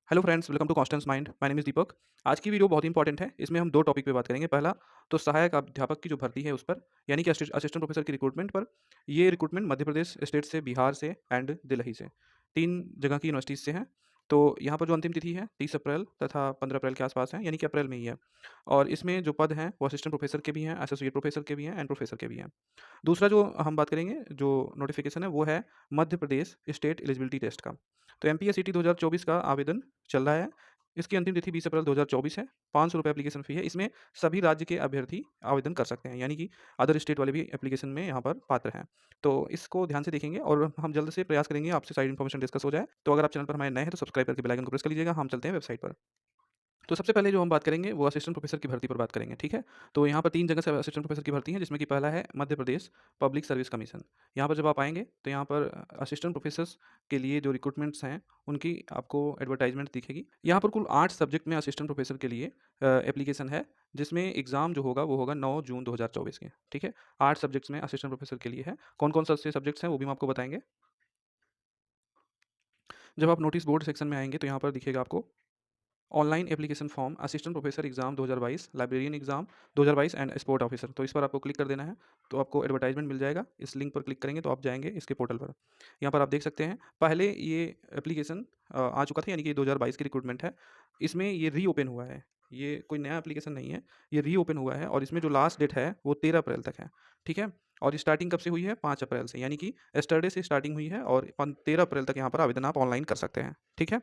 Hello friends, welcome to Constance mind. My name is Deepak. आज की video बहुत ही important है। इसमें हम 2 टॉपिक पे बात करेंगे। पहला तो सहायक अध्यापक की जो भर्ती है उस पर, यानी कि असिस्टेंट प्रोफेसर की रिक्रूटमेंट पर। ये रिक्रूटमेंट मध्य प्रदेश स्टेट से, बिहार से एंड दिल्ली से, 3 जगह की यूनिवर्सिटीज़ से है। तो यहाँ पर जो अंतिम तिथि है 30 अप्रैल तथा 15 अप्रैल के आसपास है, यानी कि अप्रैल में ही है। और इसमें जो पद हैं वो असिस्टेंट प्रोफेसर के भी हैं, एसोसिएट प्रोफेसर के भी हैं एंड प्रोफेसर के भी हैं। दूसरा जो हम बात करेंगे, जो नोटिफ़िकेशन है वो है Madhya Pradesh state eligibility test का। तो एमपीएससीटी 2024 का आवेदन चल रहा है। इसकी अंतिम तिथि 20 अप्रैल 2024 है। ₹500 एप्लीकेशन फ़ी है। इसमें सभी राज्य के अभ्यर्थी आवेदन कर सकते हैं, यानी कि अदर स्टेट वाले भी एप्लीकेशन में यहाँ पर पात्र हैं। तो इसको ध्यान से देखेंगे और हम जल्द से प्रयास करेंगे आपसे सारी इन्फॉर्मेशन डिस्कस हो जाए। तो अगर आप चैनल पर हमारे नए हैं तो सब्सक्राइब करके बेल आइकन को प्रेस कर लीजिएगा। हम चलते हैं वेबसाइट पर। तो सबसे पहले जो हम बात करेंगे वो असिस्टेंट प्रोफेसर की भर्ती पर बात करेंगे, ठीक है? तो यहाँ पर 3 जगह से असिस्टेंट प्रोफेसर की भर्ती है, जिसमें कि पहला है Madhya Pradesh public service commission. यहाँ पर जब आप आएँगे तो यहाँ पर असिस्टेंट प्रोफेसर्स के लिए जो रिक्रूटमेंट्स हैं, उनकी आपको एडवर्टाइज़मेंट दिखेगी। यहाँ पर कुल 8 सब्जेक्ट में असिस्टेंट प्रोफेसर के लिए एप्लीकेशन है, जिसमें एग्ज़ाम जो होगा वो होगा 9 जून 2024 के, ठीक है? 8 सब्जेक्ट्स में असिस्टेंट प्रोफेसर के लिए है। कौन-कौन से ऐसे सब्जेक्ट्स हैं वो भी हम आपको बताएँगे। जब आप नोटिस बोर्ड सेक्शन में आएँगे तो यहाँ पर दिखेगा आपको online application form assistant professor exam 2022, librarian exam 2022 and sport officer. तो इस पर आपको क्लिक कर देना है, तो आपको एडवर्टाइजमेंट मिल जाएगा। इस लिंक पर क्लिक करेंगे तो आप जाएंगे इसके पोर्टल पर। यहाँ पर आप देख सकते हैं, पहले ये एप्लीकेशन आ चुका था, यानी कि 2022 की रिक्रूटमेंट है। इसमें ये रीओपन हुआ है। ये कोई नया एप्लीकेशन नहीं है, ये रीओपन हुआ है और इसमें जो लास्ट डेट है वो 13 अप्रैल तक है, ठीक है? और स्टार्टिंग कब से हुई है? 5 अप्रैल से, यानी कि यस्टरडे से स्टार्टिंग हुई है और 13 अप्रैल तक यहाँ पर आवेदन आप ऑनलाइन कर सकते हैं, ठीक है?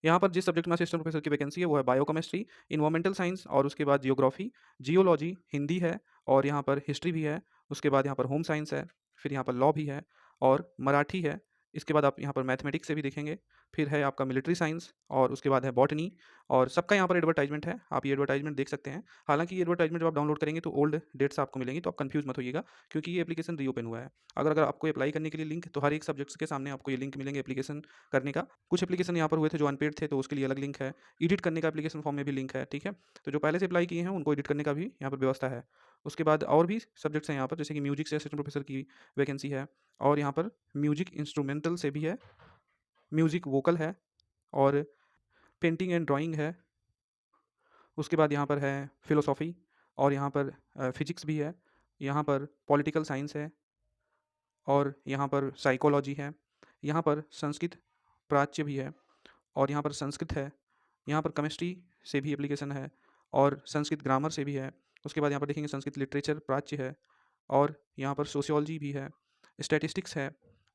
यहाँ पर जिस सब्जेक्ट में असिस्टेंट प्रोफेसर की वैकेंसी है वो है बायोकेमिस्ट्री, एनवायरमेंटल साइंस और उसके बाद जियोग्राफी, जियोलॉजी, हिंदी है और यहाँ पर हिस्ट्री भी है। उसके बाद यहाँ पर होम साइंस है, फिर यहाँ पर लॉ भी है और मराठी है। इसके बाद आप यहाँ पर मैथमेटिक्स से भी देखेंगे, फिर है आपका मिलिट्री साइंस और उसके बाद है बॉटनी। और सबका यहाँ पर एडवर्टाइजमेंट है, आप ये एडवर्टाइजमेंट देख सकते हैं। हालाँकि ये एडवर्टाइजमेंट जब आप डाउनलोड करेंगे तो ओल्ड डेट्स आपको मिलेंगी, तो आप कन्फ्यूज़ मत होइएगा, क्योंकि ये एप्लीकेशन रीओपन हुआ है। अगर अगर आपको अप्लाई करने के लिए लिंक, तो हर एक सब्जेक्ट्स के सामने आपको ये लिंक मिलेंगे एप्लीकेशन करने का। कुछ एप्लीकेशन यहाँ पर हुए थे जो अनपेड थे, तो उसके लिए अलग लिंक है। एडिट करने का एप्लीकेशन फॉर्म में भी लिंक है, ठीक है? तो जो पहले से अप्लाई किए हैं उनको एडिट करने का भी यहाँ पर व्यवस्था है। उसके बाद और भी सब्जेक्ट्स हैं यहाँ पर, जैसे कि म्यूजिक से असिस्टेंट प्रोफेसर की वैकेंसी है और यहाँ पर म्यूजिक इंस्ट्रूमेंटल से भी है, म्यूजिक वोकल है और पेंटिंग एंड ड्राइंग है। उसके बाद यहाँ पर है फिलोसॉफ़ी और यहाँ पर फिज़िक्स भी है, यहाँ पर पॉलिटिकल साइंस है और यहाँ पर साइकोलॉजी है। यहाँ पर संस्कृत प्राच्य भी है और यहाँ पर संस्कृत है। यहाँ पर केमिस्ट्री से भी एप्लीकेशन है और संस्कृत ग्रामर से भी है। उसके बाद यहाँ पर देखेंगे संस्कृत लिटरेचर प्राच्य है और यहाँ पर सोशियोलॉजी भी है, स्टैटिस्टिक्स है,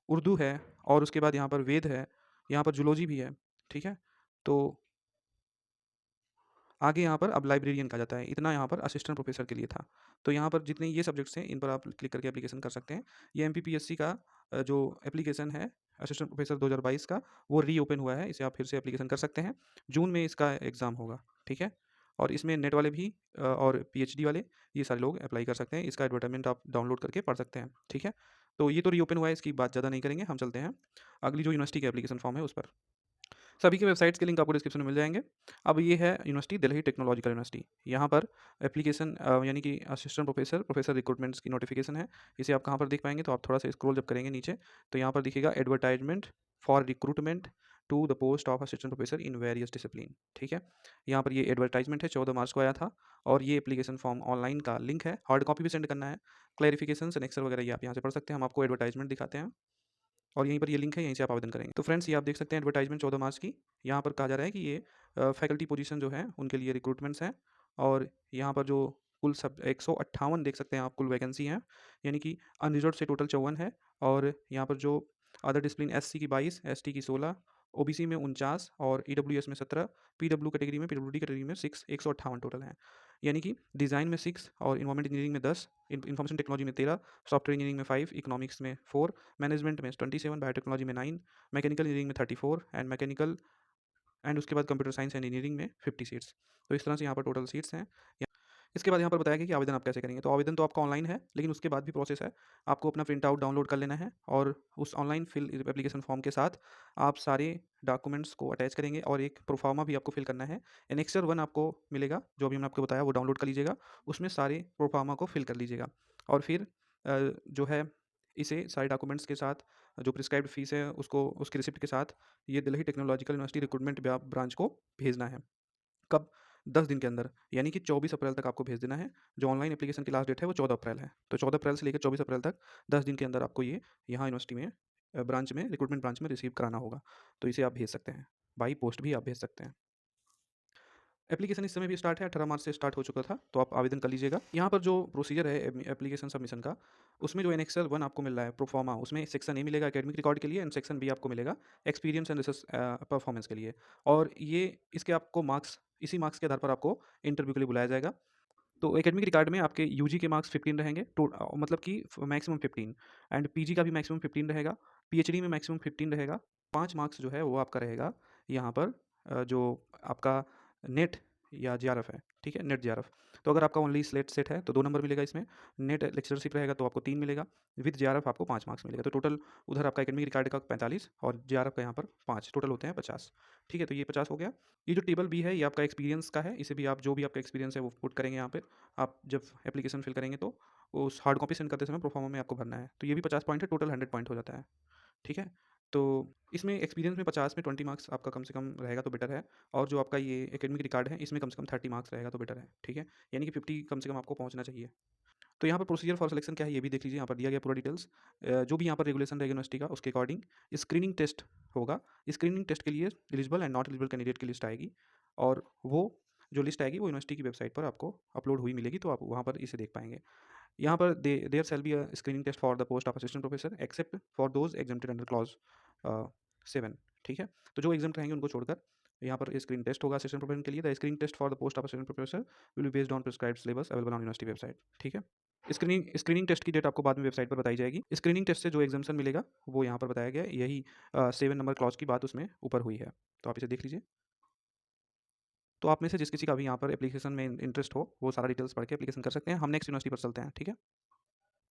उर्दू है और उसके बाद यहाँ पर वेद है, यहाँ पर जूलॉजी भी है, ठीक है? तो आगे यहाँ पर अब लाइब्रेरियन कहा जाता है। इतना यहाँ पर असिस्टेंट प्रोफेसर के लिए था। तो यहाँ पर जितने ये सब्जेक्ट्स हैं, इन पर आप क्लिक करके एप्लीकेशन कर सकते हैं। ये एमपीपीएससी का जो एप्लीकेशन है असिस्टेंट प्रोफेसर 2022 का, वो रीओपन हुआ है। इसे आप फिर से एप्लीकेशन कर सकते हैं। जून में इसका एग्ज़ाम होगा, ठीक है? और इसमें नेट वाले भी और पीएचडी वाले, ये सारे लोग अप्लाई कर सकते हैं। इसका एडवर्टाइज़मेंट आप डाउनलोड करके पढ़ सकते हैं, ठीक है? तो ये तो रीओपन हुआ है, इसकी बात ज़्यादा नहीं करेंगे। हम चलते हैं अगली जो यूनिवर्सिटी का एप्लीकेशन फॉर्म है उस पर। सभी के वेबसाइट्स के लिंक आपको डिस्क्रिप्शन में मिल जाएँगे। अब ये है यूनिवर्सिटी, दिल्ली टेक्नोलॉजिकल यूनिवर्सिटी। यहाँ पर एप्लीकेशन यानी कि असिस्टेंट प्रोफेसर, प्रोफेसर रिक्रूटमेंट्स की नोटिफ़िकेशन है। इसे आप कहाँ पर देख पाएँगे, तो आप थोड़ा-सा स्क्रॉल जब करेंगे नीचे, तो यहाँ पर दिखेगा advertisement for recruitment to the post of assistant professor in various discipline, ठीक है? यहाँ पर ये एडवर्टाइजमेंट है, 14 मार्च को आया था और ये एप्लीकेशन फॉर्म ऑनलाइन का लिंक है। हार्ड कॉपी भी सेंड करना है। क्लैरिफिकेशंस, एनेक्सर वगैरह ये आप यहाँ से पढ़ सकते हैं। हम आपको एडवर्टाइजमेंट दिखाते हैं। और यहीं पर ये लिंक है, यहीं से आप आवेदन करेंगे। तो फ्रेंड्स, ये आप देख सकते हैं एडवर्टाइजमेंट 14 मार्च की। यहाँ पर कहा जा रहा है कि ये फैकल्टी पोजीशन जो है उनके लिए रिक्रूटमेंट्स हैं और यहाँ पर जो कुल सब 158 देख सकते हैं आप कुल वैकेंसी हैं, यानी कि अनरिजर्व्ड से टोटल 54 है और यहाँ पर जो अदर डिसिप्लिन एससी की 22, एसटी की 16, ओबीसी में 49 और ईडब्ल्यूएस में 17, पीडब्ल्यू कैटेगरी में, पीडब्ल्यूडी कैटेगरी में 6, 158 टोटल हैं। यानी कि डिज़ाइन में 6 और एनवायरनमेंट इंजीनियरिंग में 10, इन्फॉर्मेशन टेक्नोलॉजी में 13, सॉफ्टवेयर इंजीनियरिंग में 5, इकोनॉमिक्स में 4, मैनेजमेंट में 27, बायोटेक्नोलॉजी में 9, मैकेनिकल इंजीनियरिंग में 34 एंड मैकेनिकल एंड उसके बाद कंप्यूटर साइंस एंड इंजीनियरिंग में 50 सीट्स। तो इस तरह से यहाँ पर टोटल सीट्स हैं। इसके बाद यहाँ पर बताया गया कि आवेदन आप कैसे करेंगे। तो आवेदन तो आपका ऑनलाइन है, लेकिन उसके बाद भी प्रोसेस है। आपको अपना प्रिंट आउट डाउनलोड कर लेना है और उस ऑनलाइन फिल एप्लीकेशन फॉर्म के साथ आप सारे डॉक्यूमेंट्स को अटैच करेंगे और एक प्रोफार्मा भी आपको फिल करना है। एनेक्सर 1 आपको मिलेगा, जो अभी मैंने आपको बताया वो डाउनलोड कर लीजिएगा। उसमें सारे प्रोफार्मा को फिल कर लीजिएगा और फिर जो है इसे सारे डॉक्यूमेंट्स के साथ जो प्रिस्क्राइब्ड फ़ीस है उसको उसकी रिसिप्ट के साथ ये Delhi technological university recruitment branch को भेजना है। कब? 10 दिन के अंदर, यानी कि 24 अप्रैल तक आपको भेज देना है। जो ऑनलाइन एप्लीकेशन की लास्ट डेट है वो 14 अप्रैल है। तो 14 अप्रैल से लेकर 24 अप्रैल तक 10 दिन के अंदर आपको ये यहाँ यूनिवर्सिटी में ब्रांच में रिक्रूटमेंट ब्रांच में रिसीव कराना होगा। तो इसे आप भेज सकते हैं। बाई पोस्ट भी आप भेज सकते हैं। एप्लीकेशन इस समय भी स्टार्ट है, 18 मार्च से स्टार्ट हो चुका था, तो आप आवेदन कर लीजिएगा। यहाँ पर जो प्रोसीजर है एप्लीकेशन सबमिशन का, उसमें जो एनेक्सर 1 आपको मिल रहा है प्रोफार्मा, उसमें सेक्शन ए मिलेगा एकेडमिक रिकॉर्ड के लिए एंड सेक्शन बी आपको मिलेगा एक्सपीरियंस एंड रिसर्च परफॉर्मेंस के लिए। और ये इसके आपको मार्क्स, इसी मार्क्स के आधार पर आपको इंटरव्यू के लिए बुलाया जाएगा। तो एकेडमिक रिकॉर्ड में आपके यूजी के मार्क्स 15 रहेंगे, मतलब कि मैक्सिमम 15, एंड पीजी का भी मैक्सिमम 15 रहेगा, पीएचडी में मैक्सिमम 15 रहेगा। 5 मार्क्स जो है वो आपका रहेगा यहाँ पर जो आपका नेट या जेआरएफ है, ठीक है, नेट जेआरएफ। तो अगर आपका ओनली स्लेट सेट है तो 2 नंबर मिलेगा इसमें, नेट लेक्चरशिप रहेगा तो आपको 3 मिलेगा, विद जेआरएफ आपको 5 मार्क्स मिलेगा। तो टोटल उधर आपका एकेडमिक रिकॉर्ड का 45 और जेआरएफ का यहाँ पर 5, टोटल होते हैं 50। ठीक है, तो ये 50 हो गया। ये जो टेबल बी है ये आपका एक्सपीरियंस का है, इसे भी आप जो भी आपका एक्सपीरियंस है वो पुट करेंगे यहाँ पे। आप जब एप्लीकेशन फिल करेंगे तो उस हार्ड कॉपी सेंड करते समय प्रोफार्मा में आपको भरना है। तो ये भी 50 पॉइंट है, टोटल 100 पॉइंट हो जाता है। ठीक है, तो इसमें एक्सपीरियंस में 50 में 20 मार्क्स आपका कम से कम रहेगा तो बेटर है, और जो आपका ये एकेडमिक रिकॉर्ड है इसमें कम से कम 30 मार्क्स रहेगा तो बेटर है। ठीक है, यानी कि 50 कम से कम आपको पहुँचना चाहिए। तो यहाँ पर प्रोसीजर फॉर सिलेक्शन क्या है ये भी देख लीजिए, यहाँ पर दिया गया पूरा डिटेल्स। जो भी यहाँ पर रेगुलेशन रहेगा यूनिवर्सिटी का उसके अकॉर्डिंग स्क्रीनिंग टेस्ट होगा। स्क्रीनिंग टेस्ट के लिए eligible and not eligible candidate की लिस्ट आएगी, और वो जो लिस्ट आएगी वो यूनिवर्सिटी की वेबसाइट पर आपको अपलोड हुई मिलेगी, तो आप वहाँ पर इसे देख पाएंगे। यहाँ पर there shall be a screening test for the post of assistant professor except for those exempted under clause 7। ठीक है, तो जो एग्जाम रहेंगे उनको छोड़कर यहाँ पर स्क्रीन टेस्ट होगा असिस्टेंट प्रोफेसर के लिए। The screening test for the post of assistant professor will be based on prescribed syllabus available on university website. ठीक है, स्क्रीनिंग टेस्ट की डेट आपको बाद में वेबसाइट पर बताई जाएगी। स्क्रीनिंग टेस्ट से जो एग्जामेशन मिलेगा वो यहाँ पर बताया गया है, यही 7 नंबर क्लॉज की बात उसमें ऊपर हुई है, तो आप इसे देख लीजिए। तो आप में से जिस किसी का भी यहाँ पर एप्लीकेशन में इंटरेस्ट हो वो सारा डिटेल्स पढ़ के एप्लीकेशन कर सकते हैं। हम नेक्स्ट यूनिवर्सिटी पर चलते हैं। ठीक है,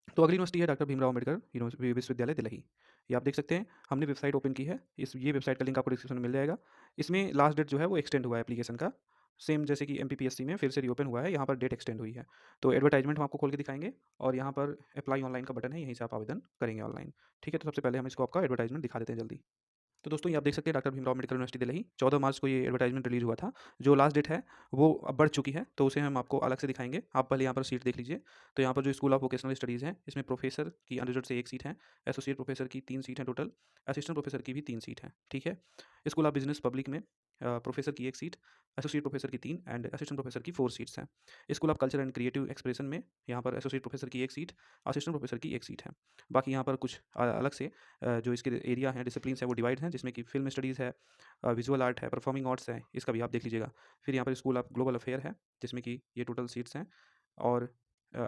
तो अगली यूनिवर्सिटी है डॉक्टर भीमराव अम्बेडकर विश्वविद्यालय दिल्ली। ये आप देख सकते हैं, हमने वेबसाइट ओपन की है, ये वेबसाइट का लिंक आपको डिस्क्रिप्शन में मिल जाएगा। इसमें लास्ट डेट जो है वो एक्सटेंड हुआ है एप्लीकेशन का, सेम जैसे कि एमपीपीएससी में फिर से रीओपन हुआ है, यहाँ पर डेट एक्सटेंड हुई है। तो एडवर्टाइजमेंट हम आपको खोल के दिखाएंगे, और यहाँ पर अप्लाई ऑनलाइन का बटन है, यहीं से आप आवेदन करेंगे ऑनलाइन। ठीक है, तो सबसे पहले हम इसको आपका एडवर्टाइजमेंट दिखा देते हैं जल्दी। तो दोस्तों ये आप देख सकते हैं डॉक्टर भीमराव अम्बेडकर यूनिवर्सिटी दिल्ली, 14 मार्च को ये एडवर्टाइजमेंट रिलीज़ हुआ था। जो लास्ट डेट है वो अब बढ़ चुकी है, तो उसे हम आपको अलग से दिखाएंगे। आप पहले यहाँ पर सीट देख लीजिए। तो यहाँ पर जो स्कूल ऑफ वोकेशनल स्टडीज़ है इसमें प्रोफेसर की अनरिजर्व से 1 सीट है, एसोसिएट प्रोफेसर की 3 सीट हैं टोटल, असिस्टेंट प्रोफेसर की भी 3 सीट हैं। ठीक है, स्कूल ऑफ बिजनेस पब्लिक में प्रोफेसर की 1 सीट, एसोसिएट प्रोफेसर की 3 एंड असिस्टेंट प्रोफेसर की 4 सीट्स हैं। School of culture and creative expression में यहाँ पर एसोसिएट प्रोफेसर की 1 सीट, असिस्टेंट प्रोफेसर की 1 सीट है। बाकी यहाँ पर कुछ अलग से जो इसके एरिया हैं, डिसिप्लिन्स हैं, वो डिवाइड हैं, जिसमें कि फिल्म स्टडीज़ है, विजुअल आर्ट है, परफॉर्मिंग आर्ट्स है, इसका भी आप देख लीजिएगा। फिर यहाँ पर स्कूल ऑफ ग्लोबल अफेयर है, जिसमें कि ये टोटल सीट्स हैं, और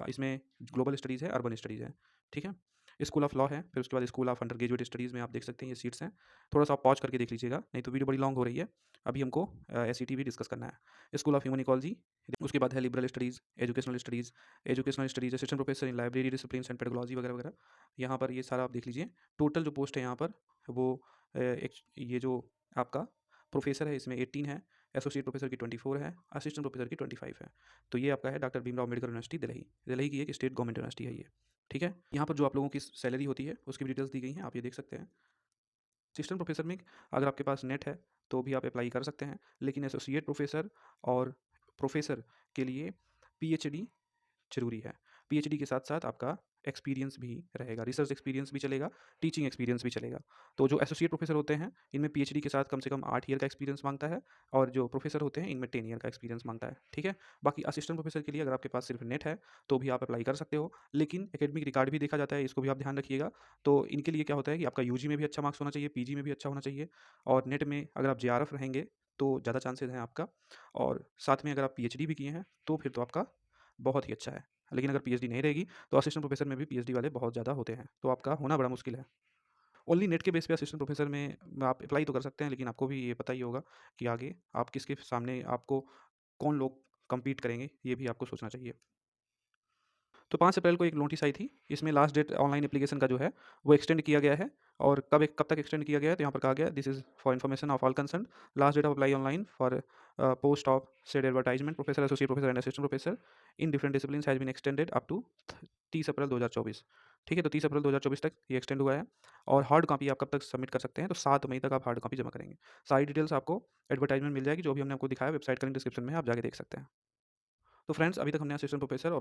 इसमें ग्लोबल स्टडीज़ है, अर्बन स्टडीज़ है। ठीक है, स्कूल ऑफ लॉ है, फिर उसके बाद school of under graduate studies में आप देख सकते हैं ये सीट्स हैं। थोड़ा सा आप पॉज करके देख लीजिएगा, नहीं तो वीडियो बड़ी लॉन्ग हो रही है। अभी हमको एसईटी भी डिस्कस करना है। स्कूल ऑफ ह्यूमन इकोलॉजी, उसके बाद है liberal studies, educational studies, assistant professor in library discipline and pedagogy वगैरह वगैरह। यहाँ पर ये सारा आप देख लीजिए। टोटल जो पोस्ट है यहाँ पर वो ये जो आपका प्रोफेसर है इसमें 18 है, एसोसिएट प्रोफेसर की 24 है, असिस्टेंट प्रोफेसर की 25 है। तो ये आपका है डॉक्टर भीमराव अम्बेडकर यूनिवर्सिटी दिल्ली। दिल्ली की एक स्टेट गवर्नमेंट यूनिवर्सिटी है ये। ठीक है, यहाँ पर जो आप लोगों की सैलरी होती है उसकी भी डिटेल्स दी गई हैं, आप ये देख सकते हैं। असिस्टेंट प्रोफेसर में अगर आपके पास नेट है तो भी आप अप्लाई कर सकते हैं, लेकिन एसोसिएट प्रोफेसर और प्रोफेसर के लिए पीएचडी ज़रूरी है। पीएचडी के साथ-साथ आपका एक्सपीरियंस भी रहेगा, रिसर्च एक्सपीरियंस भी चलेगा, टीचिंग एक्सपीरियंस भी चलेगा। तो जो एसोसिएट प्रोफेसर होते हैं, इनमें पीएचडी के साथ कम से कम 8 ईयर का एक्सपीरियंस माँगता है, और जो प्रोफेसर होते हैं, इनमें 10 ईयर का एक्सपीरियंस माँगता है। ठीक है? बाकी असिस्टेंट प्रोफेसर के लिए अगर आपके पास सिर्फ नेट है, तो भी आप अप्लाई कर सकते हो, लेकिन एकेडमिक रिकॉर्ड भी देखा जाता है, इसको भी आप ध्यान रखिएगा। तो इनके लिए क्या होता है कि आपका यूजी में भी अच्छा मार्क्स होना चाहिए, पीजी में भी अच्छा होना चाहिए, और नेट में अगर आप जेआरएफ रहेंगे, तो ज़्यादा चांसेज़ हैं आपका, और साथ में अगर आप पीएचडी भी किए हैं, तो फिर तो आपका बहुत ही अच्छा है। लेकिन अगर पीएचडी नहीं रहेगी तो असिस्टेंट प्रोफेसर में भी पीएचडी वाले बहुत ज़्यादा होते हैं, तो आपका होना बड़ा मुश्किल है। ओनली नेट के बेस पे असिस्टेंट प्रोफेसर में आप अप्लाई तो कर सकते हैं, लेकिन आपको भी ये पता ही होगा कि आगे आप किसके सामने आपको कौन लोग कम्पीट करेंगे, ये भी आपको सोचना चाहिए। तो 5 अप्रैल को एक नोटिस आई थी, इसमें लास्ट डेट ऑनलाइन एप्लीकेशन का जो है वो एक्सटेंड किया गया है। और कब तक एक्सटेंड किया गया है, तो यहाँ पर कहा गया है, this is for information of all concerned, last date of apply online for post of said advertisement professor, associate professor and assistant professor in different disciplines has been extended up to 30 April 2024। ठीक है, तो 30 April 2024 तक ये extend हुआ है। और hard copy आप कब तक सबमिट कर सकते हैं, तो 7 मई तक आप हार्ड कॉपी जमा करेंगे। सारी डिटेल्स आपको एडवर्टाइजमेंट मिल जाएगी, जो भी हमने आपको दिखाया, वेबसाइट का लिंक डिस्क्रिप्शन में है, आप जाके देख सकते हैं। तो फ्रेंड्स, अभी तक हमने असिस्टेंट प्रोफेसर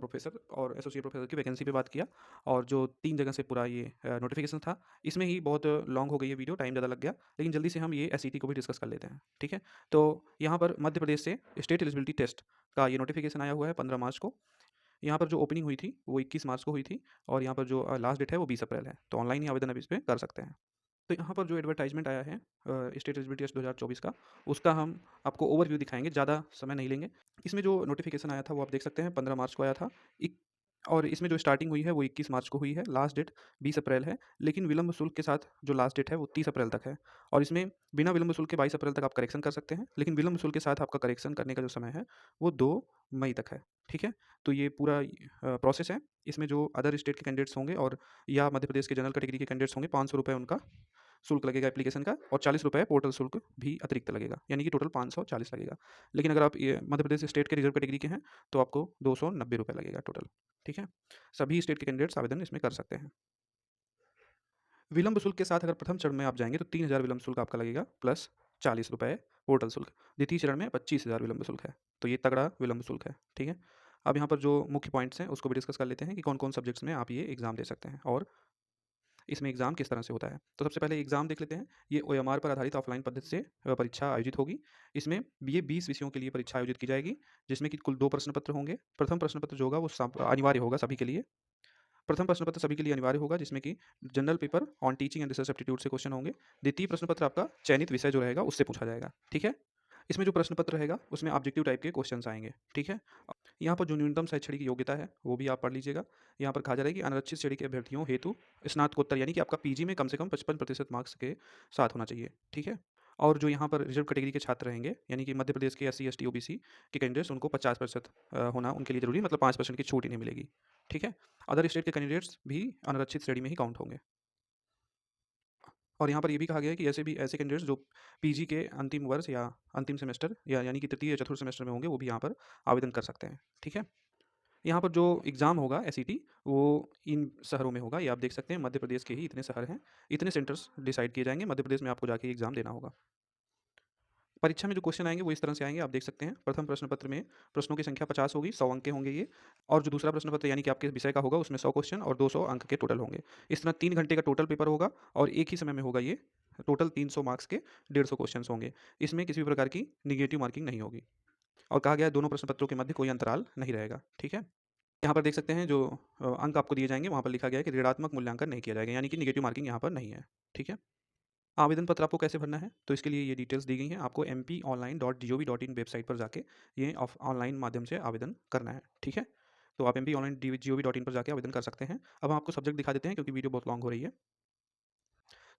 और एसोसिएट प्रोफेसर की वैकेंसी पे बात किया, और जो 3 जगह से पूरा ये नोटिफिकेशन था, इसमें ही बहुत लॉन्ग हो गई है वीडियो, टाइम ज़्यादा लग गया, लेकिन जल्दी से हम ये एसईटी को भी डिस्कस कर लेते हैं। ठीक है, तो यहाँ पर मध्य प्रदेश से स्टेट एलिजिबिलिटी टेस्ट का ये नोटिफिकेशन आया हुआ है 15 मार्च को। यहाँ पर जो ओपनिंग हुई थी वो 21 मार्च को हुई थी, और यहाँ पर जो लास्ट डेट है वो 20 अप्रैल है। तो ऑनलाइन ही आवेदन आप इस पे कर सकते हैं। तो यहाँ पर जो एडवर्टाइजमेंट आया है स्टेट एलिजिबिलिटी टेस्ट 2024 का, उसका हम आपको ओवरव्यू दिखाएंगे, ज़्यादा समय नहीं लेंगे। इसमें जो नोटिफिकेशन आया था वो आप देख सकते हैं, 15 मार्च को आया था। और इसमें जो स्टार्टिंग हुई है वो 21 मार्च को हुई है, लास्ट डेट 20 अप्रैल है, लेकिन विलंब शुल्क के साथ जो लास्ट डेट है वो 30 अप्रैल तक है। और इसमें बिना विलंब शुल्क के 22 अप्रैल तक आप करेक्शन कर सकते हैं, लेकिन विलंब शुल्क के साथ आपका करेक्शन करने का जो समय है वो 2 मई तक है। ठीक है, तो ये पूरा प्रोसेस है। इसमें जो अदर स्टेट के कैंडिडेट्स होंगे और या मध्य प्रदेश के जनरल कैटेगरी के कैंडिडेट्स होंगे, 500 रुपये उनका शुल्क लगेगा एप्लीकेशन का, और 40 रुपये पोर्टल शुल्क भी अतिरिक्त लगेगा, यानी कि टोटल 540 लगेगा। लेकिन अगर आप ये मध्य प्रदेश स्टेट के रिजर्व कैटेगरी के हैं, तो आपको 290 रुपये लगेगा टोटल। ठीक है, सभी स्टेट के कैंडिडेट्स आवेदन इसमें कर सकते हैं। विलंब शुल्क के साथ अगर प्रथम चरण में आप जाएंगे तो 3000 विलंब शुल्क आपका लगेगा, प्लस 40 रुपये पोर्टल शुल्क। द्वितीय चरण में 25,000 विलंब शुल्क है। तो ये तगड़ा विलंब शुल्क है। ठीक है, अब यहाँ पर जो मुख्य पॉइंट्स हैं उसको भी डिस्कस कर लेते हैं कि कौन कौन सब्जेक्ट्स में आप ये एग्जाम दे सकते हैं, और इसमें एग्ज़ाम किस तरह से होता है। तो सबसे पहले एग्ज़ाम देख लेते हैं। ये ओएमआर पर आधारित ऑफलाइन पद्धति से परीक्षा आयोजित होगी। इसमें ये 20 विषयों के लिए परीक्षा आयोजित की जाएगी, जिसमें कि कुल 2 प्रश्न पत्र होंगे। प्रथम प्रश्न पत्र जो होगा वो अनिवार्य होगा सभी के लिए। प्रथम प्रश्न पत्र सभी के लिए अनिवार्य होगा, जिसमें कि general paper on teaching and research aptitude से क्वेश्चन होंगे। द्वितीय प्रश्न पत्र आपका चयनित विषय जो रहेगा उससे पूछा जाएगा। ठीक है, इसमें जो प्रश्न पत्र रहेगा उसमें ऑब्जेक्टिव टाइप के क्वेश्चंस आएंगे। ठीक है, यहाँ पर जो न्यूनतम शैक्षणिक की योग्यता है वो भी आप पढ़ लीजिएगा। यहाँ पर कहा जा रहा है कि अनारक्षित श्रेणी के अभ्यर्थियों हेतु स्नातकोत्तर, यानी कि आपका पीजी में कम से कम 55% मार्क्स के साथ होना चाहिए। ठीक है, और जो यहाँ पर रिजर्व कैटेगरी के छात्र रहेंगे, यानी कि मध्य प्रदेश के एससी एसटी ओबीसी के कैंडिडेट्स, उनको 50% होना उनके लिए जरूरी, मतलब 5% की छूट इन्हें मिलेगी। ठीक है, अदर स्टेट के कैंडिडेट्स भी अनारक्षित श्रेणी में ही काउंट होंगे। और यहाँ पर ये भी कहा गया है कि ऐसे कैंडिडेट्स जो पीजी के अंतिम वर्ष या अंतिम सेमेस्टर या यानी कि तृतीय या चतुर्थ सेमेस्टर में होंगे, वो भी यहाँ पर आवेदन कर सकते हैं। ठीक है, यहाँ पर जो एग्ज़ाम होगा एसईटी, वो इन शहरों में होगा। ये आप देख सकते हैं, मध्य प्रदेश के ही इतने शहर हैं, इतने सेंटर्स डिसाइड किए जाएंगे। मध्य प्रदेश में आपको जाके एग्ज़ाम देना होगा। परीक्षा में जो क्वेश्चन आएंगे वो इस तरह से आएंगे, आप देख सकते हैं। प्रथम प्रश्न पत्र में प्रश्नों की संख्या 50 होगी, 100 अंक के होंगे ये। और जो दूसरा प्रश्न पत्र यानी कि आपके विषय का होगा, उसमें 100 क्वेश्चन और 200 अंक के टोटल होंगे। इस तरह 3 घंटे का टोटल पेपर होगा, और एक ही समय में होगा ये। टोटल 300 मार्क्स के 150 क्वेश्चन होंगे। इसमें किसी भी प्रकार की निगेटिव मार्किंग नहीं होगी। और कहा गया है दोनों प्रश्न पत्रों के मध्य कोई अंतराल नहीं रहेगा। ठीक है, यहाँ पर देख सकते हैं जो अंक आपको दिए जाएंगे, वहाँ पर लिखा गया है कि ऋणात्मक मूल्यांकन नहीं किया जाएगा, यानी कि निगेटिव मार्किंग यहाँ पर नहीं है। ठीक है, आवेदन पत्र आपको कैसे भरना है, तो इसके लिए ये डिटेल्स दी गई हैं। आपको mponline.gov.in वेबसाइट पर जाके ये ऑनलाइन माध्यम से आवेदन करना है। ठीक है, तो आप mponline.gov.in पर जाके आवेदन कर सकते हैं। अब हम आपको सब्जेक्ट दिखा देते हैं, क्योंकि वीडियो बहुत लॉन्ग हो रही है।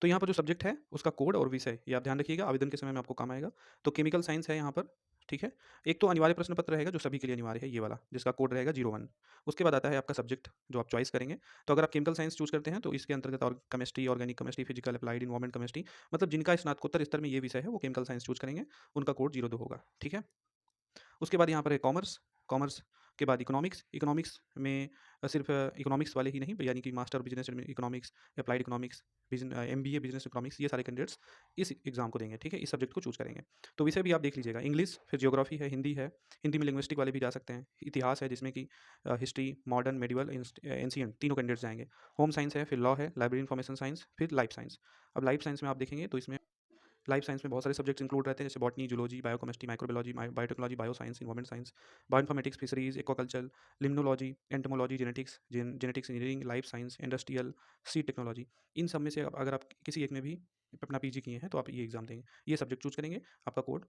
तो यहाँ पर जो सब्जेक्ट है उसका कोड और विषय ये आप ध्यान रखिएगा, आवेदन के समय में आपको काम आएगा। तो केमिकल साइंस है यहाँ पर। ठीक है, एक तो अनिवार्य प्रश्न पत्र रहेगा जो सभी के लिए अनिवार्य है, ये वाला जिसका कोड रहेगा 01। उसके बाद आता है आपका सब्जेक्ट जो आप चॉइस करेंगे। तो अगर आप केमिकल साइंस चूज करते हैं तो इसके अंतर्गत और chemistry, organic chemistry, physical, applied, environment chemistry, मतलब जिनका स्नातकोत्तर स्तर में ये विषय है वो केमिकल साइंस चूज करेंगे, उनका कोड 02 होगा। ठीक है, उसके बाद यहाँ पर है कॉमर्स। कॉमर्स के बाद इकोनॉमिक्स। इकोनॉमिक्स में सिर्फ इकोनॉमिक्स वाले ही नहीं, यानी कि master business economics, applied economics, MBA business economics, ये सारे कैंडिडेट्स इस एग्जाम को देंगे। ठीक है, इस सब्जेक्ट को चूज करेंगे। तो विषय भी आप देख लीजिएगा, इंग्लिश, फिर जियोग्राफी है, हिंदी है। हिंदी में लिंग्विस्टिक वाले भी जा सकते हैं। इतिहास है, जिसमें कि हिस्ट्री, मॉडर्न, मेडिवल, एंशियंट, तीनों कैंडिडेट्स जाएंगे। होम साइंस है, फिर लॉ है, लाइब्रेरी इन्फॉर्मेशन साइंस, फिर लाइफ साइंस। अब लाइफ साइंस में आप देखेंगे तो इसमें लाइफ साइंस में बहुत सारे सब्जेक्ट्स इंक्लूड रहते हैं, जैसे botany, zoology, biochemistry, microbiology, biotechnology, bio science, environment science, bioinformatics, fisheries, aquaculture, limnology, entomology, genetics engineering, life science, industrial, seed technology. इन सब में से अगर आप किसी एक में भी अपना पीजी किए हैं तो आप ये एग्जाम देंगे, ये सब्जेक्ट चूज करेंगे, आपका कोड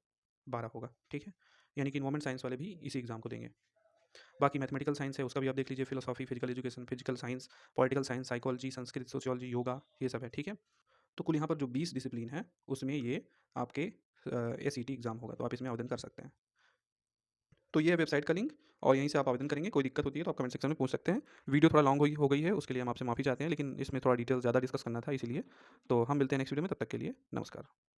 12 होगा। ठीक है, यानी कि इन्वायरमेंट साइंस वाले भी इसी एग्जाम को देंगे। बाकी मैथमेटिकल साइंस है, उसका भी आप देख लीजिए, philosophy, physical education, physical science, political science, psychology, Sanskrit, sociology, yoga, ये सब है। ठीक है, तो कुल यहाँ पर जो 20 डिसिप्लिन है उसमें ये आपके एसईटी एग्ज़ाम होगा, तो आप इसमें आवेदन कर सकते हैं। तो ये है वेबसाइट का लिंक और यहीं से आप आवेदन करेंगे। कोई दिक्कत होती है तो आप कमेंट सेक्शन में पूछ सकते हैं। वीडियो थोड़ा लॉन्ग हो गई है, उसके लिए हम आपसे माफ़ी चाहते हैं, लेकिन इसमें थोड़ा डिटेल ज़्यादा डिस्कस करना था इसीलिए। तो हम मिलते हैं नेक्स्ट वीडियो में, तब तक के लिए नमस्कार।